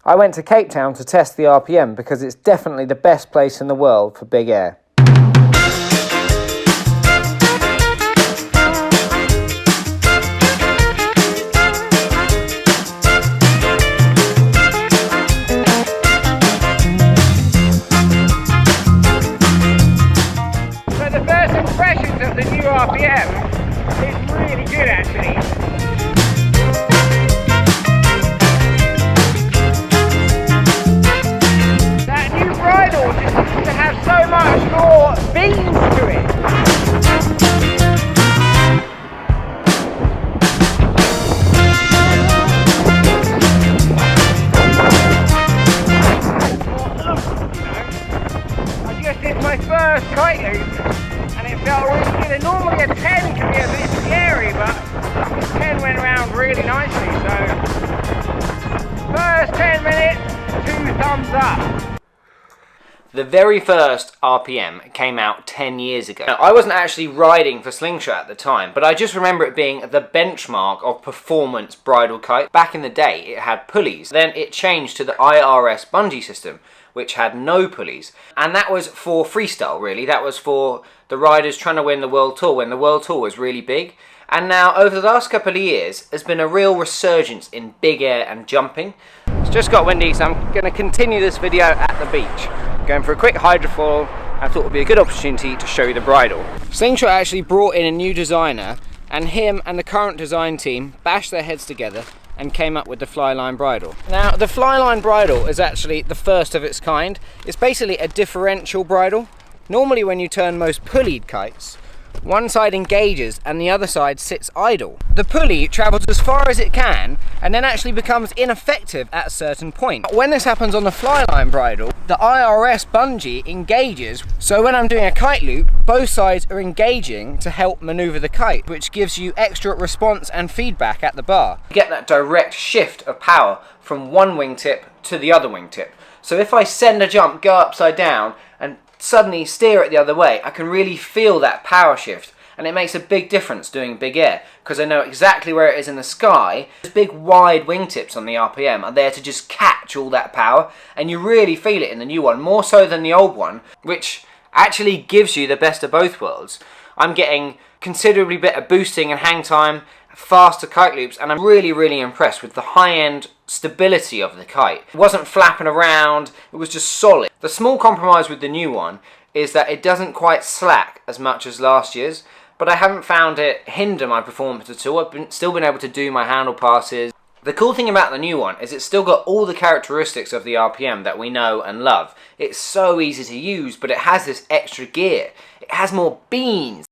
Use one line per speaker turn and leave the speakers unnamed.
I went to Cape Town to test the RPM because it's definitely the best place in the world for big air.
So the first impressions of the new RPM is really good actually. To have so much more beams to it. I just did my first kite loop and it felt really good. Normally a 10 can be a bit scary, but this 10 went around really nicely. So first 10 minutes, 2 thumbs up.
The very first RPM came out 10 years ago. Now, I wasn't actually riding for Slingshot at the time, but I just remember it being the benchmark of performance bridle kite. Back in the day, it had pulleys. Then it changed to the IRS bungee system, which had no pulleys. And that was for freestyle, really. That was for the riders trying to win the World Tour, when the World Tour was really big. And now, over the last couple of years, there's been a real resurgence in big air and jumping. It's just got windy, so I'm going to continue this video at the beach. Going for a quick hydrofoil. I thought it would be a good opportunity to show you the bridle. Slingshot actually brought in a new designer, and him and the current design team bashed their heads together and came up with the Flyline bridle. Now, the Flyline bridle is actually the first of its kind. It's basically a differential bridle. Normally when you turn most pulleyed kites, one side engages and the other side sits idle. The pulley travels as far as it can and then actually becomes ineffective at a certain point. When this happens on the Flyline bridle, the IRS bungee engages, so when I'm doing a kite loop, both sides are engaging to help maneuver the kite, which gives you extra response and feedback at the bar. You get that direct shift of power from one wingtip to the other wingtip. So if I send a jump, go upside down, and suddenly steer it the other way, I can really feel that power shift, and it makes a big difference doing big air because I know exactly where it is in the sky. Those big wide wingtips on the RPM are there to just catch all that power, and you really feel it in the new one, more so than the old one, which actually gives you the best of both worlds. I'm getting considerably better boosting and hang time, faster kite loops, and I'm really impressed with the high-end stability of the kite. It wasn't flapping around, it was just solid. The small compromise with the new one is that it doesn't quite slack as much as last year's, but I haven't found it hinder my performance at all. I've still been able to do my handle passes. The cool thing about the new one is it's still got all the characteristics of the RPM that we know and love. It's so easy to use, but it has this extra gear. It has more beans.